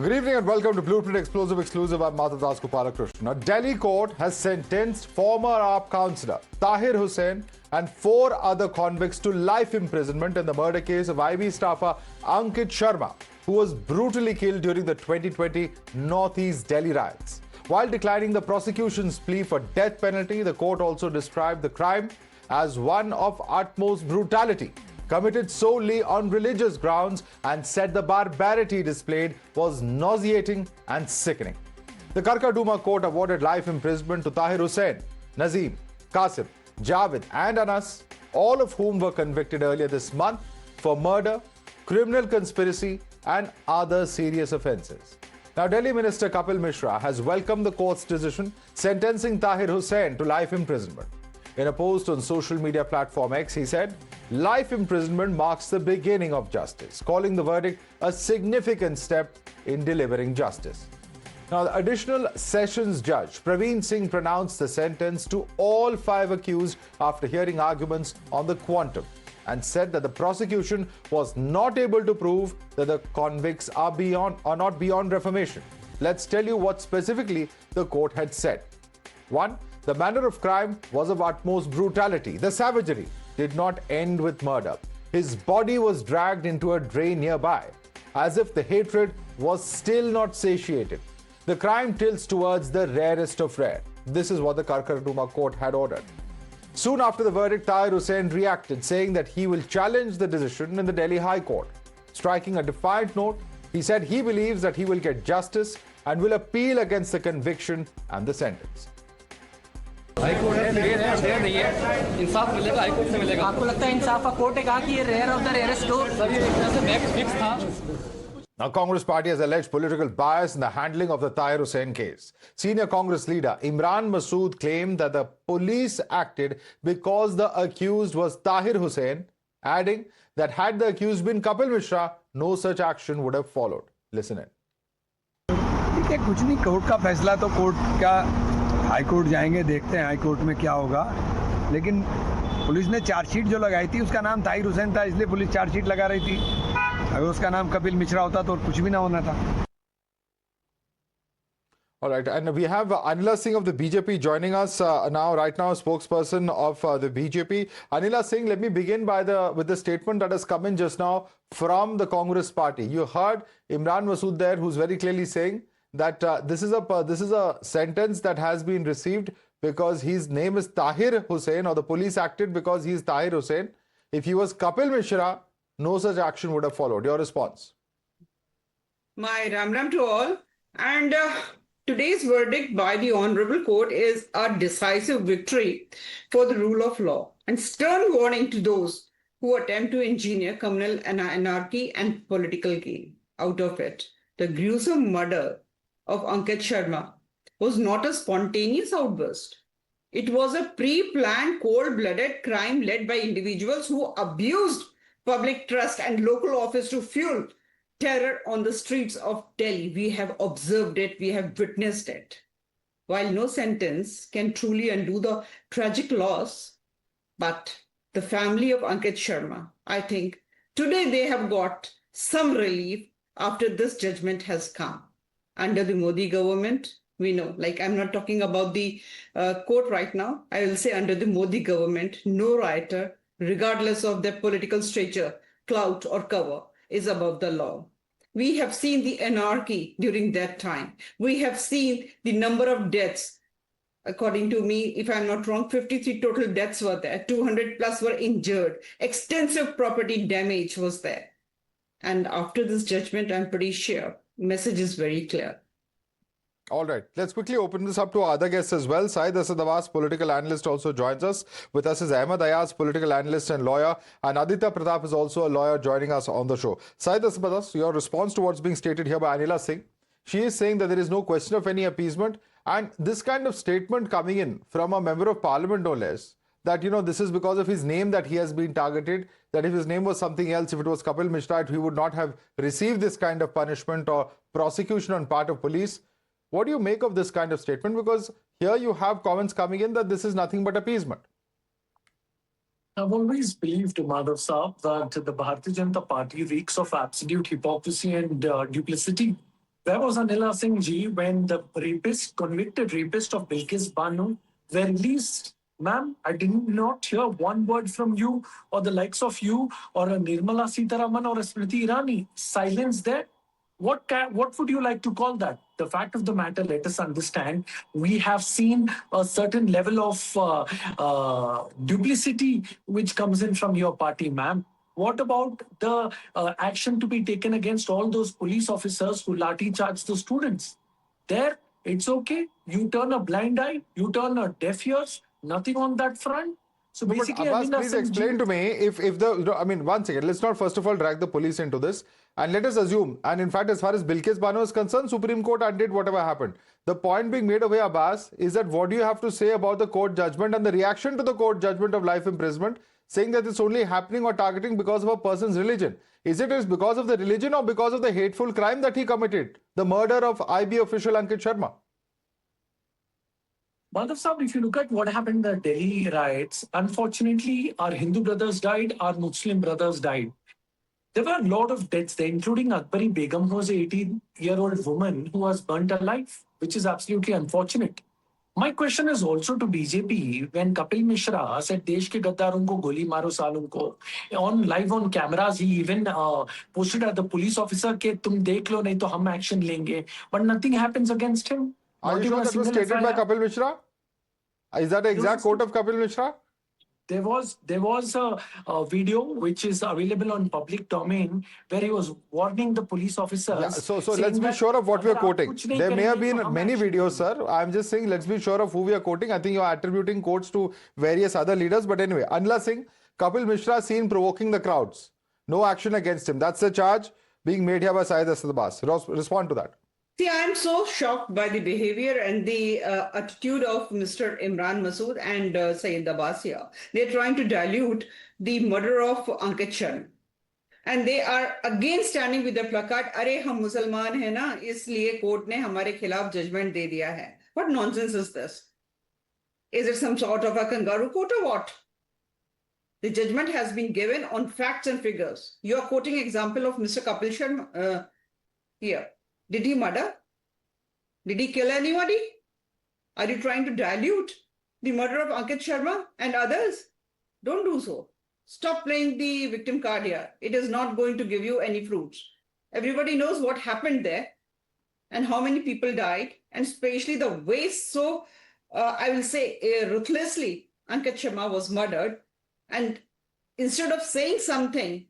Good evening and welcome to Blueprint Explosive Exclusive. I'm Madhavdas G. A Delhi court has sentenced former AAP councillor Tahir Hussain and 4 other convicts to life imprisonment in the murder case of IB staffer Ankit Sharma, who was brutally killed during the 2020 Northeast Delhi riots. While declining the prosecution's plea for death penalty, the court also described the crime as one of utmost brutality, committed solely on religious grounds, and said the barbarity displayed was nauseating and sickening. The Karkaduma court awarded life imprisonment to Tahir Hussain, Nazim, Qasim, Javed and Anas, all of whom were convicted earlier this month for murder, criminal conspiracy and other serious offences. Now, Delhi Minister Kapil Mishra has welcomed the court's decision sentencing Tahir Hussain to life imprisonment. In a post on social media platform X, he said, life imprisonment marks the beginning of justice, calling the verdict a significant step in delivering justice. Now, the additional sessions judge, Praveen Singh, pronounced the sentence to all 5 accused after hearing arguments on the quantum and said that the prosecution was not able to prove that the convicts are not beyond reformation. Let's tell you what specifically the court had said. 1. The manner of crime was of utmost brutality. The savagery did not end with murder. His body was dragged into a drain nearby, as if the hatred was still not satiated. The crime tilts towards the rarest of rare. This is what the Karkaduma court had ordered. Soon after the verdict, Tahir Hussain reacted, saying that he will challenge the decision in the Delhi High Court. Striking a defiant note, he said he believes that he will get justice and will appeal against the conviction and the sentence. इंसाफ मिलेगा high court से मिलेगा आपको लगता है इंसाफ का court ने कहा कि ये रेयर ऑफ द रेयरेस्ट हो सर ये एक तरह से मैक्स फिक्स था. Now, Congress party has alleged political bias in the handling of the Tahir Hussain case. Senior Congress leader Imran Masood claimed that the police acted because the accused was Tahir Hussain, adding that had the accused been Kapil Mishra, no such action would have followed. Listen in. ठीक है, कुछ नहीं, court का फैसला तो court का, high court जाएंगे, देखते हैं हाई कोर्ट में क्या होगा. लेकिन पुलिस ने चार्जशीट जो लगाई थी उसका नाम ताहिर हुसैन था, इसलिए पुलिस चार्जशीट लगा रही थी. अगर उसका नाम कपिल मिश्रा होता तो कुछ भी ना होना था. All right, and we have Anila Singh of the BJP joining us right now, spokesperson of the BJP. Anila Singh, let me begin with the statement that has come in just now from the Congress party. You heard Imran Masood there, who's very clearly saying that this is a sentence that has been received because his name is Tahir Hussain, or the police acted because he is Tahir Hussain. If he was Kapil Mishra, no such action would have followed. Your response? My Ram to all. And today's verdict by the Honorable Court is a decisive victory for the rule of law and stern warning to those who attempt to engineer communal anarchy and political gain out of it. The gruesome murder of Ankit Sharma was not a spontaneous outburst. It was a pre-planned, cold-blooded crime led by individuals who abused public trust and local office to fuel terror on the streets of Delhi. We have observed it, we have witnessed it. While no sentence can truly undo the tragic loss, but the family of Ankit Sharma, I think today they have got some relief after this judgment has come. Under the Modi government, we know, like I'm not talking about the court right now, I will say under the Modi government, no rioter, regardless of their political stature, clout or cover, is above the law. We have seen the anarchy during that time. We have seen the number of deaths. According to me, if I'm not wrong, 53 total deaths were there. 200 plus were injured. Extensive property damage was there. And after this judgment, I'm pretty sure message is very clear. All right, let's quickly open this up to our other guests as well. Syed Asadavas, political analyst, also joins us. With us is Ahmed Ayaz, political analyst and lawyer, and Aditya Pratap is also a lawyer joining us on the show. Syed Asadavas, your response to what's being stated here by Anila Singh. She is saying that there is no question of any appeasement, and this kind of statement coming in from a member of parliament, no less, that, you know, this is because of his name that he has been targeted, that if his name was something else, if it was Kapil Mishra, he would not have received this kind of punishment or prosecution on part of police. What do you make of this kind of statement? Because here you have comments coming in that this is nothing but appeasement. I've always believed, Madhav Saab, that the Bharatiya Janata Party reeks of absolute hypocrisy and duplicity Where was Anila Singh Ji when the convicted rapist of Bilkis Banu were released? Ma'am, I did not hear one word from you or the likes of you or a Nirmala Sitaraman or a Smriti Irani. Silence there. What would you like to call that? The fact of the matter, let us understand, we have seen a certain level of duplicity which comes in from your party, ma'am. What about the action to be taken against all those police officers who lathi charge the students? There, it's okay. You turn a blind eye, you turn a deaf ears, nothing on that front. So But basically, Abbas, please explain to me if the, I mean, one second, let's not first of all drag the police into this. And let us assume, and in fact, as far as Bilkis Bano is concerned, Supreme Court undid whatever happened. The point being made away, Abbas, is that what do you have to say about the court judgment and the reaction to the court judgment of life imprisonment, saying that it's only happening or targeting because of a person's religion? Is it because of the religion or because of the hateful crime that he committed? The murder of IB official Ankit Sharma. Madhav Saab, if you look at what happened in the Delhi riots, unfortunately, our Hindu brothers died, our Muslim brothers died. There were a lot of deaths there, including Akbari Begum, who was an 18-year-old woman who was burnt alive, which is absolutely unfortunate. My question is also to BJP, when Kapil Mishra said, Desh ke gaddaron ko goli maro salon ko, live on cameras, he even posted at the police officer, ke tum dekh lo, nahi to hum action lenge. But nothing happens against him. Are you sure that was stated by Kapil Mishra? Is that the exact quote of Kapil Mishra? There was a video which is available on public domain where he was warning the police officers. Yeah, so let's be sure of what we are quoting. There may have been many videos, sir. I'm just saying let's be sure of who we are quoting. I think you are attributing quotes to various other leaders. But anyway, Anla Singh, Kapil Mishra seen provoking the crowds. No action against him. That's the charge being made here by Syed Asad Abbas. Respond to that. See, I'm so shocked by the behavior and the attitude of Mr. Imran Masood and Syed Abbas here. They're trying to dilute the murder of Ankit Sharma. And they are again standing with the placard, Are hum Musalman hai na, isliye court ne hamare khilaf judgment de diya hai. What nonsense is this? Is it some sort of a kangaroo court or what? The judgment has been given on facts and figures. You are quoting example of Mr. Kapil Sharma here. Did he murder? Did he kill anybody? Are you trying to dilute the murder of Ankit Sharma and others? Don't do so. Stop playing the victim card here. It is not going to give you any fruits. Everybody knows what happened there and how many people died, and especially the way I will say, ruthlessly, Ankit Sharma was murdered. And instead of saying something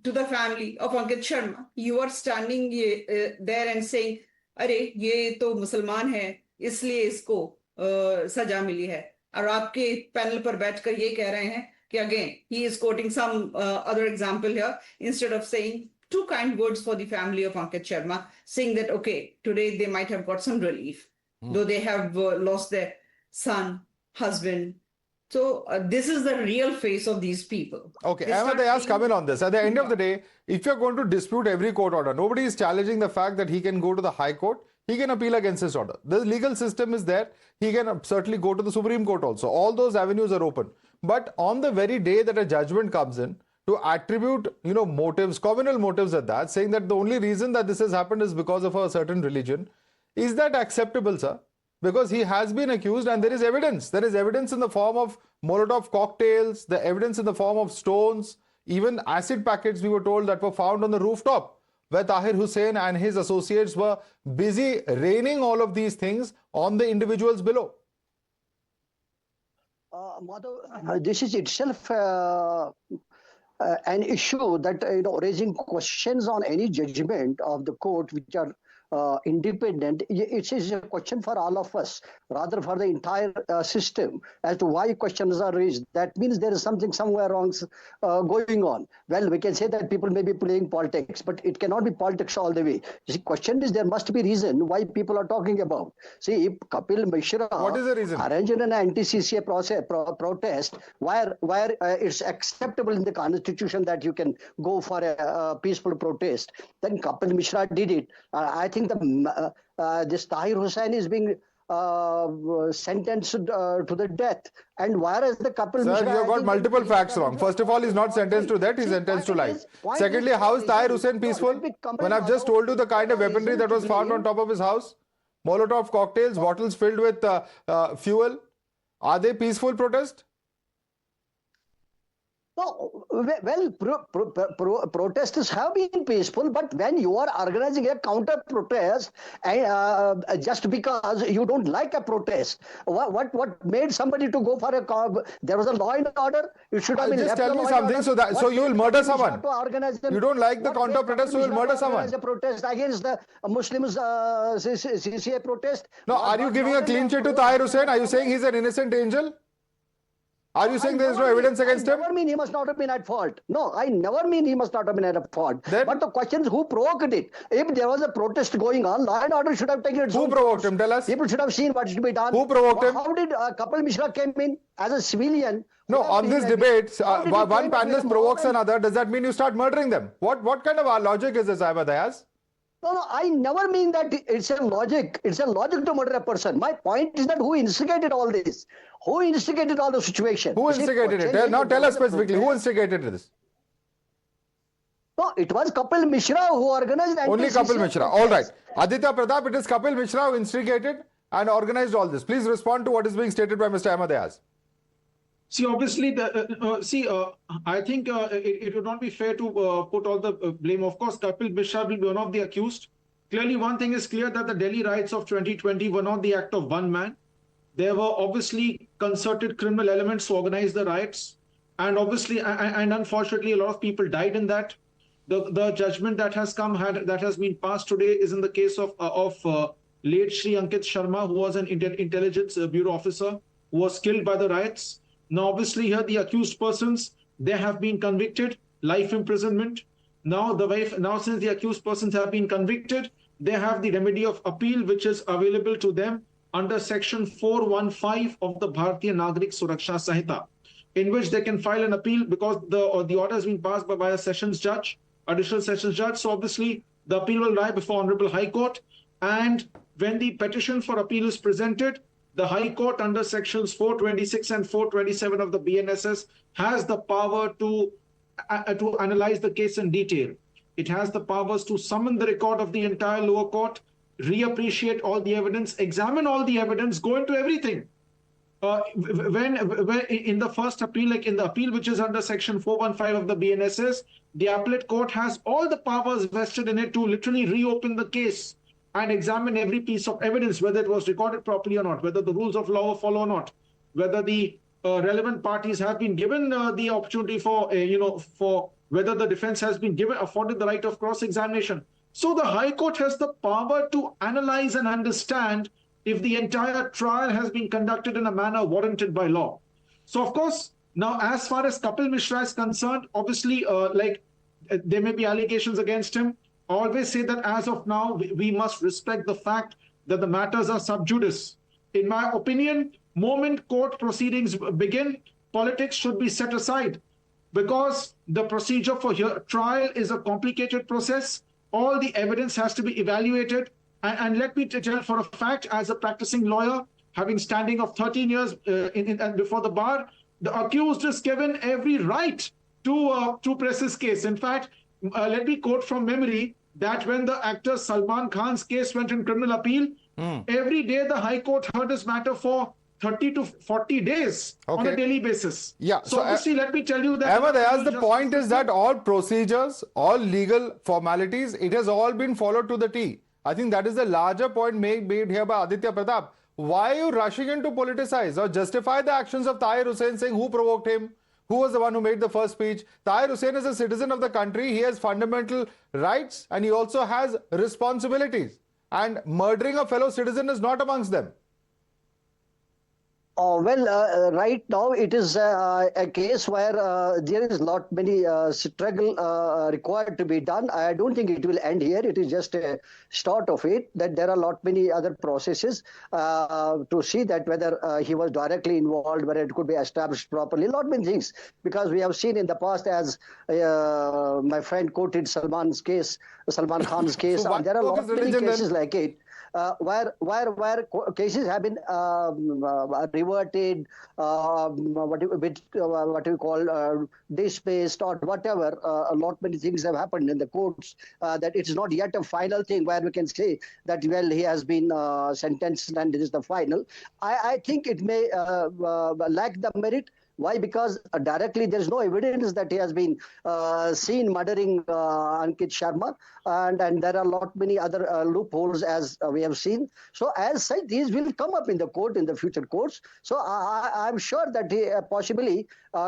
to the family of Ankit Sharma, you are standing there and saying, "Are ye to Musalman hai, isliye isko saja mili hai." और आपके panel पर बैठकर ये कह रहे हैं कि again he is quoting some other example here, instead of saying two kind words for the family of Ankit Sharma, saying that okay, today they might have got some relief, though they have lost their son, husband. So this is the real face of these people. Okay, Ahmed Ayaz, come in on this. At the end of the day, if you're going to dispute every court order, nobody is challenging the fact that he can go to the High Court. He can appeal against his order. The legal system is there. He can certainly go to the Supreme Court also. All those avenues are open. But on the very day that a judgment comes in, to attribute, motives, communal motives at that, saying that the only reason that this has happened is because of a certain religion, is that acceptable, sir? Because he has been accused and there is evidence. There is evidence in the form of Molotov cocktails, the evidence in the form of stones, even acid packets, we were told, that were found on the rooftop, where Tahir Hussain and his associates were busy raining all of these things on the individuals below. Madhav, this is itself an issue that, raising questions on any judgment of the court which are independent. It is a question for all of us, rather for the entire system, as to why questions are raised. That means there is something somewhere wrong going on. Well, we can say that people may be playing politics, but it cannot be politics all the way. You see, question is there must be reason why people are talking about. See, if Kapil Mishra what is the reason? Arranged an anti-CCA protest where it's acceptable in the constitution that you can go for a peaceful protest, then Kapil Mishra did it. I think this Tahir Hussain is being sentenced to the death. And whereas the Kapil Sir, Mishra, you have got multiple facts wrong. First of all, he's not sentenced to death, he's sentenced to life. Secondly, how is Tahir Hussain peaceful? When I've just told you the kind of weaponry that was found on top of his house, Molotov cocktails, bottles filled with fuel, are they peaceful protest? No, well, protesters have been peaceful, but when you are organizing a counter protest, just because you don't like a protest, what made somebody to go for a? There was a law and order. You should have been. Just tell me something, so you will murder someone. You don't like the counter protest, so you will murder someone. A protest against the Muslims CCA protest. No, are you giving a clean sheet to Tahir Hussain? Are you saying he's an innocent angel? Are you saying there is no evidence against him? I never mean he must not have been at fault. No, I never mean he must not have been at fault. Then, but the question is who provoked it. If there was a protest going on, law and order should have taken it. Who provoked him? Tell us. People should have seen what should be done. Who provoked him? How did Kapil Mishra came in as a civilian? No, on this debate, one panelist provokes another. Does that mean you start murdering them? What kind of logic is this, Ahmed Ayaz? No, I never mean that it's a logic. It's a logic to murder a person. My point is that who instigated all this? Who instigated all the situation? Who instigated it? Now tell us specifically, who instigated this? No, it was Kapil Mishra who organized. Only Kapil Mishra. All right. Aditya Pratap, it is Kapil Mishra who instigated and organized all this. Please respond to what is being stated by Mr. Ahmed Ayaz. See, obviously, I think it would not be fair to put all the blame. Of course, Kapil Mishra will be one of the accused. Clearly, one thing is clear that the Delhi riots of 2020 were not the act of one man. There were obviously concerted criminal elements to organize the riots. And obviously, and unfortunately, a lot of people died in that. The judgment that has come, that has been passed today is in the case of late Shri Ankit Sharma, who was an intelligence bureau officer, who was killed by the riots. Now, obviously, here the accused persons, they have been convicted, life imprisonment. Now, since the accused persons have been convicted, they have the remedy of appeal, which is available to them under Section 415 of the Bharatiya Nagrik Suraksha Sanhita, in which they can file an appeal because the order has been passed by a sessions judge, additional sessions judge. So, obviously, the appeal will lie before Honorable High Court. And when the petition for appeal is presented, the High Court under sections 426 and 427 of the BNSS has the power to analyze the case in detail. It has the powers to summon the record of the entire lower court, reappreciate all the evidence, examine all the evidence, go into everything. When in the first appeal, like in the appeal which is under section 415 of the BNSS, the appellate court has all the powers vested in it to literally reopen the case and examine every piece of evidence, whether it was recorded properly or not, whether the rules of law were followed or not, whether the relevant parties have been given the opportunity for whether the defense has been afforded the right of cross-examination. So the High Court has the power to analyze and understand if the entire trial has been conducted in a manner warranted by law. So, of course, now as far as Kapil Mishra is concerned, obviously, there may be allegations against him. I always say that as of now, we must respect the fact that the matters are sub judice. In my opinion, moment court proceedings begin, politics should be set aside because the procedure for trial is a complicated process. All the evidence has to be evaluated. And let me tell for a fact, as a practicing lawyer, having standing of 13 years before the bar, the accused is given every right to press his case. In fact, let me quote from memory that when the actor Salman Khan's case went in criminal appeal, every day the High Court heard this matter for 30 to 40 days on a daily basis. Yeah. So obviously, let me tell you that... Ahmed Ayaz, the point is that all procedures, all legal formalities, it has all been followed to the T. I think that is the larger point made here by Aditya Pratap. Why are you rushing in to politicize or justify the actions of Tahir Hussain, saying who provoked him? Who was the one who made the first speech? Tahir Hussain is a citizen of the country. He has fundamental rights and he also has responsibilities. And murdering a fellow citizen is not amongst them. Right now it is a case where there is not many struggle required to be done. I don't think it will end here. It is just a start of it, that there are lot many other processes to see that whether he was directly involved, whether it could be established properly, lot many things. Because we have seen in the past, as my friend quoted Salman Khan's case, So and there are lot many cases like it. where cases have been reverted, what we call dismissed or whatever. A lot many things have happened in the courts that it's not yet a final thing where we can say that well he has been sentenced and this is the final. I think it may lack the merit. Why? Because directly there is no evidence that he has been seen murdering Ankit Sharma, and there are a lot many other loopholes as we have seen. So as such, these will come up in the court in the future courts. So I'm sure that possibly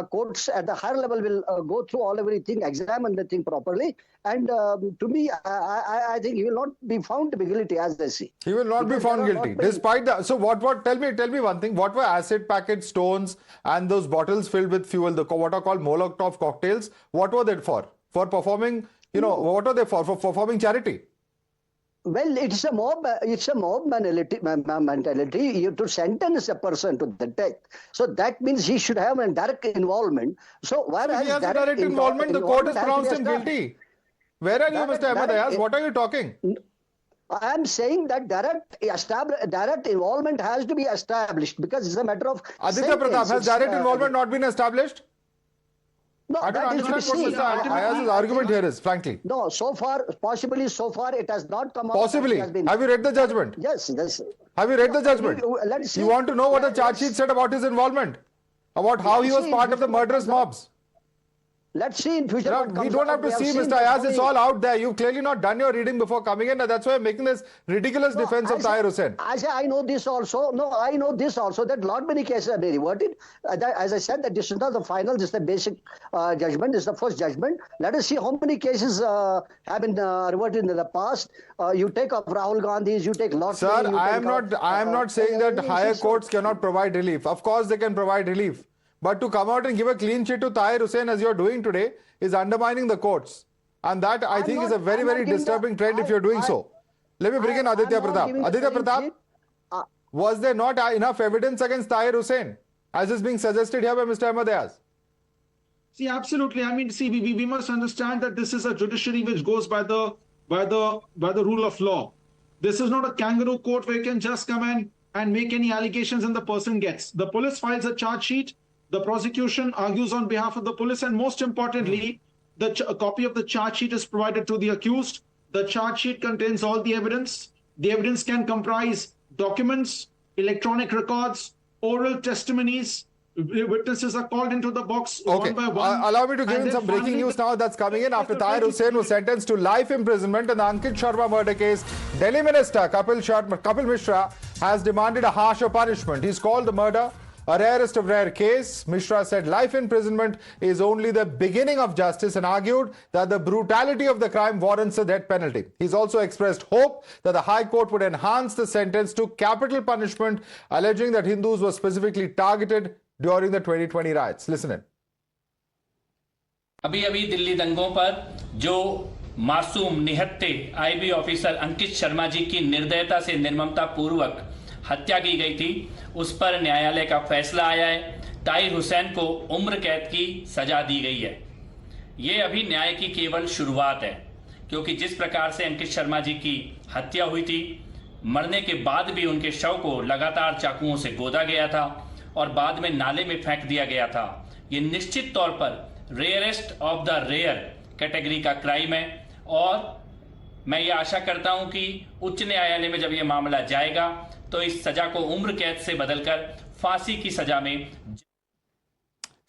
courts at the higher level will go through everything, examine the thing properly, and to me, I think he will not be found to be guilty as they see. He will not be found guilty, despite the. So what? Tell me one thing. What were acid packets, stones, and those bottles filled with fuel? What are called Molotov cocktails. What were they for? For performing. What are they for? For performing charity. Well, it's a mob mentality. You to sentence a person to the death. So that means he should have a direct involvement. So whereas he has a direct involvement, the court has pronounced him guilty. Where are you, Mr. Ahmed Ayaz? What are you talking? I am saying that direct involvement has to be established because it's a matter of. Aditya Pratap, has direct involvement not been established? No, I don't understand what Mr. Ayaz's argument here is, frankly. No, so far it has not come out. Possibly. Have you read the judgment? Yes. Have you read the judgment? Let's see. You want to know what the charge sheet said about his involvement? About how he was part of the murderous mobs? Let's see in future. We don't have to see, Mr. Ayaz. It's all out there. You've clearly not done your reading before coming in. And that's why I'm making this ridiculous defense of Tahir Hussain. I know this also. I know this also that lot many cases have been reverted. As I said, that this is not the final. This is the basic judgment. This is the first judgment. Let us see how many cases have been reverted in the past. You take up Rahul Gandhi's. You take lots. Sir, I am not saying that higher courts cannot provide relief. Of course, they can provide relief. But to come out and give a clean sheet to Tahir Hussain as you're doing today is undermining the courts. And that I think is a very, very disturbing trend if you're doing so. Let me bring in Aditya Pratap. Aditya Pratap, was there not enough evidence against Tahir Hussain as is being suggested here by Mr. Ahmed Ayaz? See, absolutely. I mean, see, we must understand that this is a judiciary which goes by the rule of law. This is not a kangaroo court where you can just come in and make any allegations and the person gets. The police files a charge sheet. The prosecution argues on behalf of the police, and most importantly, a copy of the charge sheet is provided to the accused. The charge sheet contains all the evidence. The evidence can comprise documents, electronic records, oral testimonies. Witnesses are called into the box one by one. Allow me to give in some breaking news now that's coming in after Tahir Hussain was sentenced to life imprisonment in the Ankit Sharma murder case. Delhi Minister Kapil Mishra has demanded a harsher punishment. He's called the murder a rarest of rare case. Mishra said life imprisonment is only the beginning of justice and argued that the brutality of the crime warrants a death penalty. He's also expressed hope that the High Court would enhance the sentence to capital punishment, alleging that Hindus were specifically targeted during the 2020 riots. Listen in. अभी दिल्ली दंगों पर जो मासूम निहत्थे IB officer Ankit Sharma ji की निर्दयता से निर्ममता पूर्वक हत्या की गई थी, उस पर न्यायालय का फैसला आया है। ताहिर हुसैन को उम्र कैद की सजा दी गई है। ये अभी न्याय की केवल शुरुआत है, क्योंकि जिस प्रकार से अंकित शर्मा जी की हत्या हुई थी, मरने के बाद भी उनके शव को लगातार चाकुओं से गोदा गया था और बाद में नाले में फेंक दिया गया था। ये निश्चित तौर पर rarest of the rare category का क्राइम है और मैं ये आशा करता हूं कि उच्च न्यायालय में जब ये मामला जाएगा तो इस सजा को उम्र कैद से बदलकर फांसी की सजा में।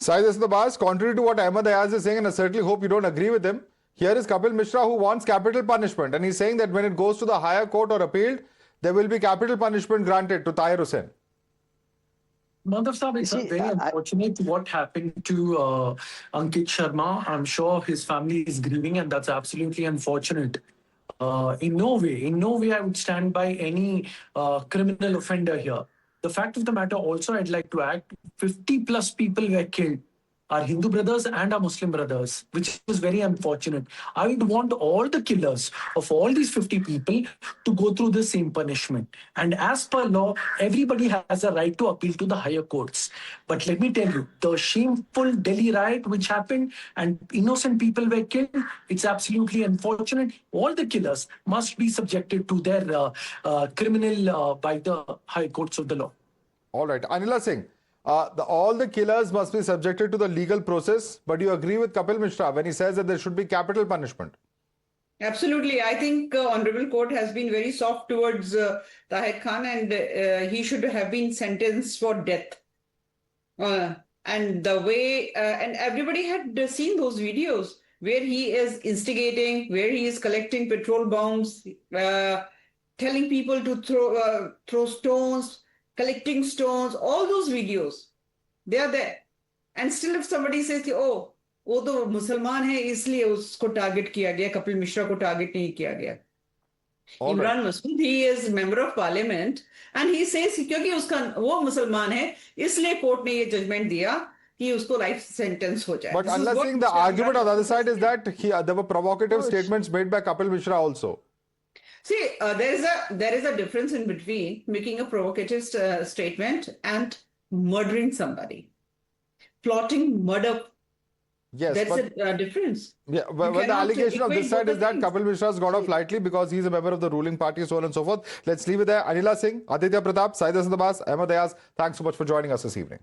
Sides the bars, contrary to what Ahmed Ayaz is saying, and I certainly hope you don't agree with him. Here is Kapil Mishra, who wants capital punishment, and he's saying that when it goes to the higher court or appealed, there will be capital punishment granted to Tahir Hussain. Madhav Sahab, it's very unfortunate what happened to Ankit Sharma. I'm sure his family is grieving, and that's absolutely unfortunate. In no way I would stand by any criminal offender here. The fact of the matter also, I'd like to add, 50 plus people were killed. our Hindu brothers and our Muslim brothers, which is very unfortunate. I would want all the killers of all these 50 people to go through the same punishment. And as per law, everybody has a right to appeal to the higher courts. But let me tell you, the shameful Delhi riot which happened and innocent people were killed, it's absolutely unfortunate. All the killers must be subjected to their criminal by the high courts of the law. All right. Anila Singh, all the killers must be subjected to the legal process, but you agree with Kapil Mishra when he says that there should be capital punishment? Absolutely. I think Honorable Court has been very soft towards Tahir Khan, and he should have been sentenced for death. And the way, and everybody had seen those videos where he is instigating, where he is collecting petrol bombs, telling people to throw stones, collecting stones, all those videos, they are there. And still if somebody says, oh, वो तो मुसलमान है इसलिए उसको target किया गया, कपिल मिश्रा को target नहीं किया गया. Imran Masood, he is member of parliament and he says क्योंकि उसका वो मुसलमान है इसलिए कोर्ट ने ये जजमेंट दिया कि उसको लाइफ सेंटेंस हो जाए. But unless saying the argument on the other side is that there were provocative statements made by Kapil Mishra also. See, there is a difference in between making a provocative statement and murdering somebody, plotting murder. Yes, that's a difference. Yeah, but the allegation on this side is that Kapil Mishra has got off lightly because he's a member of the ruling party, so on and so forth. Let's leave it there. Anila Singh, Aditya Pratap, Saida Sadabas, Ahmed Ayaz, thanks so much for joining us this evening.